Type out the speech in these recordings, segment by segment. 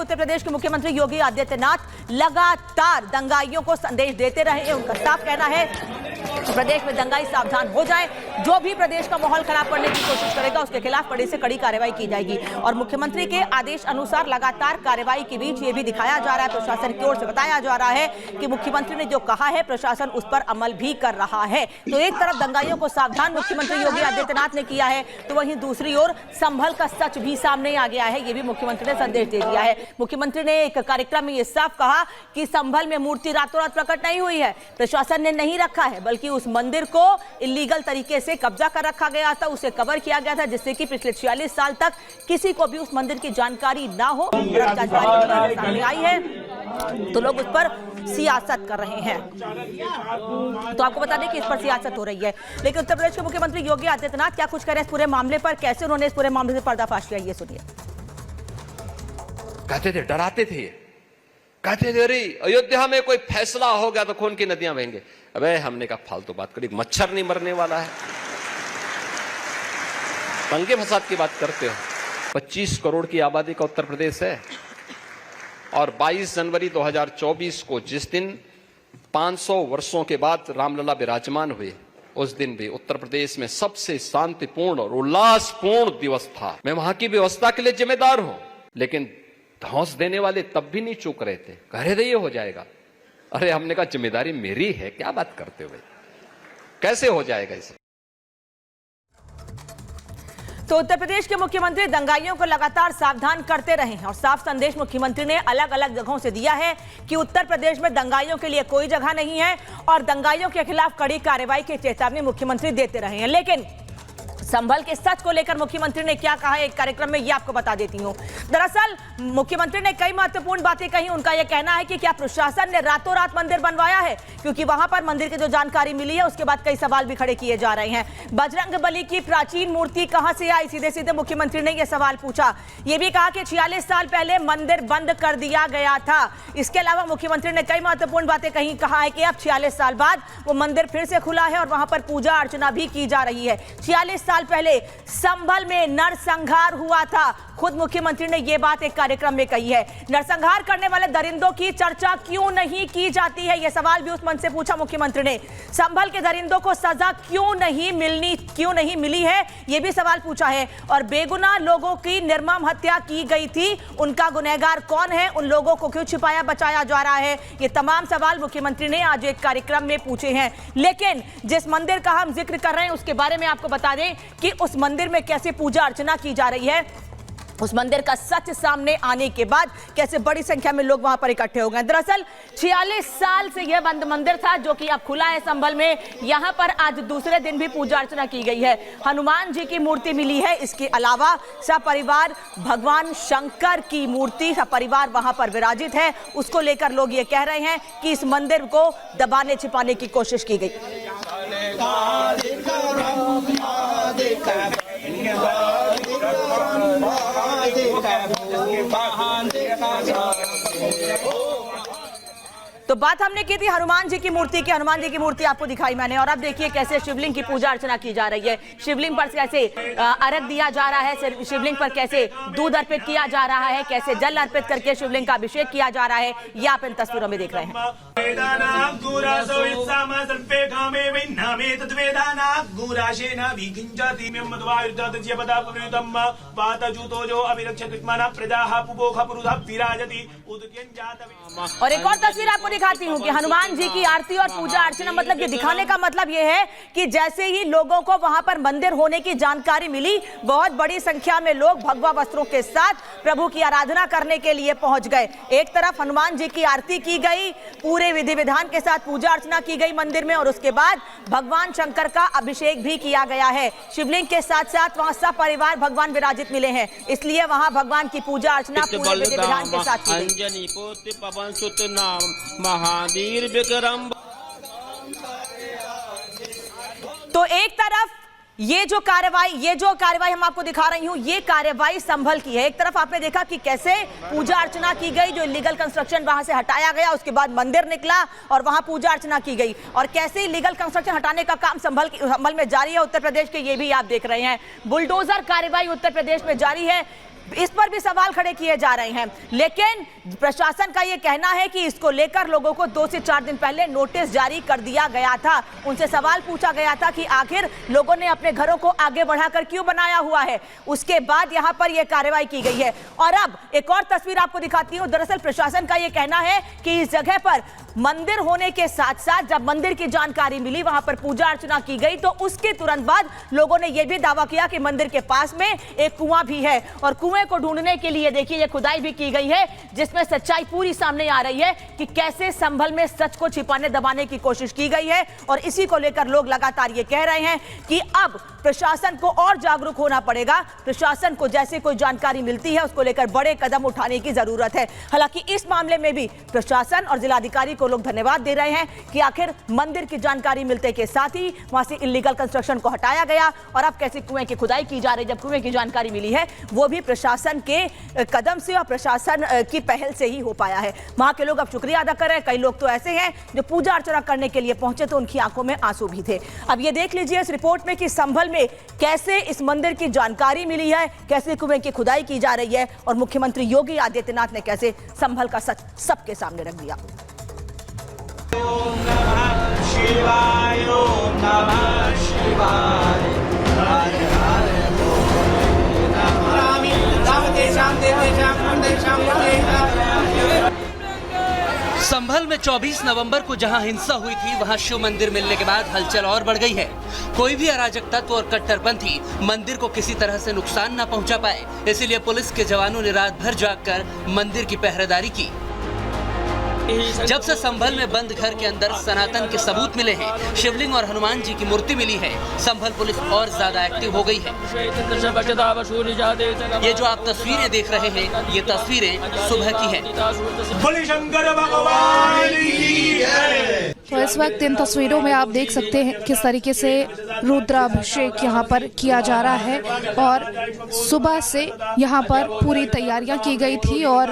उत्तर प्रदेश के मुख्यमंत्री योगी आदित्यनाथ लगातार दंगाइयों को संदेश देते रहे हैं। उनका साफ कहना है कि प्रदेश में दंगाई सावधान हो जाए, जो भी प्रदेश का माहौल खराब करने की कोशिश करेगा उसके खिलाफ कड़ी से कड़ी कार्रवाई की जाएगी। और मुख्यमंत्री के आदेश अनुसार लगातार कार्रवाई के बीच ये भी दिखाया जा रहा है, प्रशासन की ओर से बताया जा रहा है कि मुख्यमंत्री ने जो कहा है प्रशासन उस पर अमल भी कर रहा है। तो एक तरफ दंगाइयों को सावधान मुख्यमंत्री योगी आदित्यनाथ ने किया है, तो वहीं दूसरी ओर संभल का सच भी सामने आ गया है। ये भी मुख्यमंत्री ने संदेश दे दिया है। मुख्यमंत्री ने एक कार्यक्रम में यह साफ कहा कि संभल में मूर्ति रातों रात प्रकट नहीं हुई है, प्रशासन ने नहीं रखा है, बल्कि उस मंदिर को इलीगल तरीके से कब्जा कर रखा गया था, उसे कवर किया गया था, जिससे कि पिछले 46 साल तक किसी को भी उस मंदिर की जानकारी ना हो। जानकारी सामने आई है तो लोग उस पर सियासत कर रहे हैं। तो आपको बता दें कि इस पर सियासत हो रही है, लेकिन उत्तर प्रदेश के मुख्यमंत्री योगी आदित्यनाथ क्या कुछ कह रहे हैं इस पूरे मामले पर, कैसे उन्होंने इस पूरे मामले से पर्दाफाश किया, ये सुनिए। कहते थे, डराते थे, कहते थे अरे अयोध्या में कोई फैसला हो गया तो खून की नदियां बहेंगे। अबे हमने कहा फालतू बात करी, मच्छर नहीं मरने वाला है, दंगे फसाद की बात करते हो। 25 करोड़ की आबादी का उत्तर प्रदेश है और 22 जनवरी 2024 को जिस दिन 500 वर्षों के बाद रामलला विराजमान हुए, उस दिन भी उत्तर प्रदेश में सबसे शांतिपूर्ण और उल्लासपूर्ण दिवस था। मैं वहां की व्यवस्था के लिए जिम्मेदार हूं, लेकिन धौंस देने वाले तब भी नहीं चूक रहे थे, कह रहे थे ये हो जाएगा। अरे हमने कहा जिम्मेदारी मेरी है, क्या बात करते हो भाई, कैसे हो जाएगा इसे। तो उत्तर प्रदेश के मुख्यमंत्री दंगाइयों को लगातार सावधान करते रहे हैं और साफ संदेश मुख्यमंत्री ने अलग अलग जगहों से दिया है कि उत्तर प्रदेश में दंगाइयों के लिए कोई जगह नहीं है और दंगाइयों के खिलाफ कड़ी कार्रवाई की चेतावनी मुख्यमंत्री देते रहे हैं। लेकिन संभल के सच को लेकर मुख्यमंत्री ने क्या कहा है एक कार्यक्रम में, ये आपको बता देती हूं। दरअसल मुख्यमंत्री ने कई महत्वपूर्ण बातें कही। उनका यह कहना है कि क्या प्रशासन ने रातों रात मंदिर बनवाया है, क्योंकि वहां पर मंदिर की जो जानकारी मिली है उसके बाद कई सवाल भी खड़े किए जा रहे हैं। बजरंग बली की प्राचीन मूर्ति कहां से आई, सीधे सीधे मुख्यमंत्री ने यह सवाल पूछा। यह भी कहा कि 46 साल पहले मंदिर बंद कर दिया गया था। इसके अलावा मुख्यमंत्री ने कई महत्वपूर्ण बातें कही। कहा है कि अब 46 साल बाद वो मंदिर फिर से खुला है और वहां पर पूजा अर्चना भी की जा रही है। 46 साल पहले संभल में नरसंहार हुआ था, खुद मुख्यमंत्री ने यह बात एक कार्यक्रम में कही है। नरसंहार करने वाले दरिंदों की चर्चा क्यों नहीं की जाती है, यह सवाल भी उस मंच से पूछा मुख्यमंत्री ने। संभल के दरिंदों को सजा क्यों नहीं मिली है, यह भी सवाल पूछा है। और बेगुनाह लोगों की निर्मम हत्या की गई थी, उनका गुनहगार कौन है, उन लोगों को क्यों छिपाया बचाया जा रहा है, ये तमाम सवाल मुख्यमंत्री ने आज एक कार्यक्रम में पूछे हैं। लेकिन जिस मंदिर का हम जिक्र कर रहे हैं उसके बारे में आपको बता दें कि उस मंदिर में कैसे पूजा अर्चना की जा रही है, उस मंदिर का सच सामने आने के बाद कैसे बड़ी संख्या में लोग वहां पर इकट्ठे हो गए। दरअसल 46 साल से यह बंद मंदिर था जो कि अब खुला है संभल में। यहां पर आज दूसरे दिन भी पूजा अर्चना की गई है। हनुमान जी की मूर्ति मिली है, इसके अलावा सपरिवार भगवान शंकर की मूर्ति सपरिवार वहां पर विराजित है। उसको लेकर लोग ये कह रहे हैं कि इस मंदिर को दबाने छिपाने की कोशिश की गई। तो बात हमने की थी हनुमान जी की मूर्ति की। हनुमान जी की मूर्ति आपको दिखाई मैंने, और अब देखिए कैसे शिवलिंग की पूजा अर्चना की जा रही है। शिवलिंग पर कैसे अर्घ दिया जा रहा है, शिवलिंग पर कैसे दूध अर्पित किया जा रहा है, कैसे जल अर्पित करके शिवलिंग का अभिषेक किया जा रहा है, ये आप इन तस्वीरों में देख रहे हैं। और एक और तस्वीर आपको दिखाती हूँ कि हनुमान जी की आरती और पूजा अर्चना, मतलब ये दिखाने का मतलब ये है कि जैसे ही लोगों को वहां पर मंदिर होने की जानकारी मिली, बहुत बड़ी संख्या में लोग भगवा वस्त्रों के साथ प्रभु की आराधना करने के लिए पहुंच गए। एक तरफ हनुमान जी की आरती की गई, पूरे विधि विधान के साथ पूजा अर्चना की गई मंदिर में, और उसके बाद भगवान शंकर का अभिषेक भी किया गया है। शिवलिंग के साथ साथ वहां सब परिवार भगवान विराजित मिले हैं, इसलिए वहां भगवान की पूजा अर्चना पूरे विधि विधान के साथ की गई। महावीर विक्रम। तो एक तरफ ये जो कार्रवाई हम आपको दिखा रही हूं, ये कार्रवाई संभल की है। एक तरफ आपने देखा कि कैसे पूजा अर्चना की गई, जो इलीगल कंस्ट्रक्शन वहां से हटाया गया, उसके बाद मंदिर निकला और वहां पूजा अर्चना की गई, और कैसे इलीगल कंस्ट्रक्शन हटाने का काम संभल में जारी है उत्तर प्रदेश के, ये भी आप देख रहे हैं। बुलडोजर कार्रवाई उत्तर प्रदेश में जारी है। इस पर भी सवाल खड़े किए जा रहे हैं। लेकिन प्रशासन का यह कहना है कि इसको लेकर लोगों को 2 से 4 दिन पहले नोटिस जारी कर दिया गया था। उनसे सवाल पूछा गया था कि आखिर लोगों ने अपने घरों को आगे बढ़ाकर क्यों बनाया हुआ है। उसके बाद यहां पर यह कार्रवाई की गई है। और अब एक और तस्वीर आपको दिखाती हूं। दरअसल प्रशासन का यह कहना है कि इस जगह पर मंदिर होने के साथ साथ जब मंदिर की जानकारी मिली, वहां पर पूजा अर्चना की गई, तो उसके तुरंत बाद लोगों ने यह भी दावा किया कि मंदिर के पास में एक कुआं भी है। और कुएं को ढूंढने के लिए देखिए ये खुदाई भी की गई है, जिसमें सच्चाई पूरी सामने आ रही है कि कैसे संभल में सच को छिपाने दबाने की कोशिश की गई है। और इसी को लेकर लोग लगातार ये कह रहे हैं कि अब प्रशासन को और जागरूक होना पड़ेगा। प्रशासन को जैसे कोई जानकारी मिलती है उसको लेकर बड़े कदम उठाने की जरूरत है। हालांकि इस मामले में भी प्रशासन और जिलाधिकारी को लोग धन्यवाद दे रहे हैं कि आखिर मंदिर की जानकारी मिलते के साथ ही वहां से इलीगल कंस्ट्रक्शन को हटाया गया और अब कैसे कुएं की खुदाई की जा रही। जब कुएं की जानकारी मिली है वो भी प्रशासन के कदम से और प्रशासन की पहल से ही हो पाया है। वहां के लोग अब शुक्रिया अदा कर रहे हैं। कई लोग तो ऐसे हैं जो पूजा अर्चना करने के लिए पहुंचे तो उनकी आंखों में आंसू भी थे। अब ये देख लीजिए इस रिपोर्ट में कि संभल में कैसे इस मंदिर की जानकारी मिली है, कैसे कुएं की खुदाई की जा रही है और मुख्यमंत्री योगी आदित्यनाथ ने कैसे संभल का सच सबके सामने रख दिया। ओम नमः शिवाय, ओम नमः शिवाय, हर हर भोले नमः। संभल में 24 नवंबर को जहां हिंसा हुई थी, वहां शिव मंदिर मिलने के बाद हलचल और बढ़ गई है। कोई भी अराजक तत्व और कट्टरपंथी मंदिर को किसी तरह से नुकसान न पहुंचा पाए, इसीलिए पुलिस के जवानों ने रात भर जागकर मंदिर की पहरेदारी की। जब से संभल में बंद घर के अंदर सनातन के सबूत मिले हैं, शिवलिंग और हनुमान जी की मूर्ति मिली है, संभल पुलिस और ज्यादा एक्टिव हो गई है। ये जो आप तस्वीरें देख रहे हैं, ये तस्वीरें सुबह की हैं। बोले शंकर भगवान की जय। तो इस वक्त इन तस्वीरों में आप देख सकते हैं किस तरीके से रुद्राभिषेक यहाँ पर किया जा रहा है और सुबह से यहाँ पर पूरी तैयारियां की गई थी और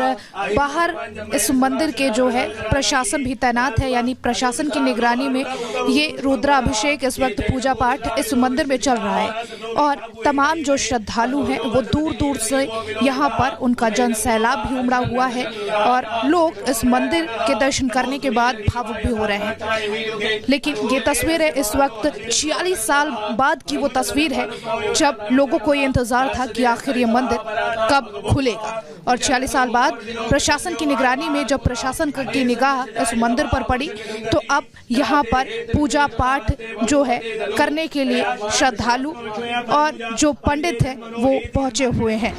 बाहर इस मंदिर के जो है प्रशासन भी तैनात है, यानी प्रशासन की निगरानी में ये रुद्राभिषेक इस वक्त पूजा पाठ इस मंदिर में चल रहा है। और तमाम जो श्रद्धालु हैं वो दूर दूर से यहाँ पर उनका जन सैलाब भी उमड़ा हुआ है और लोग इस मंदिर के दर्शन करने के बाद भावुक भी हो रहे हैं। लेकिन ये तस्वीर है इस वक्त 46 साल बाद की वो तस्वीर है जब लोगों को ये इंतजार था कि आखिर ये मंदिर कब खुलेगा। और 46 साल बाद प्रशासन की निगरानी में जब प्रशासन की निगाह इस मंदिर पर पड़ी तो अब यहाँ पर पूजा पाठ जो है करने के लिए श्रद्धालु और जो पंडित हैं वो पहुंचे हुए हैं।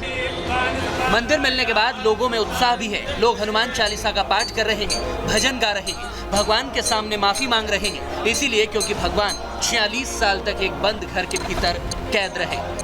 मंदिर मिलने के बाद लोगों में उत्साह भी है। लोग हनुमान चालीसा का पाठ कर रहे हैं, भजन गा रहे हैं, भगवान के सामने माफी मांग रहे हैं, इसीलिए क्योंकि भगवान 46 साल तक एक बंद घर के भीतर कैद रहे।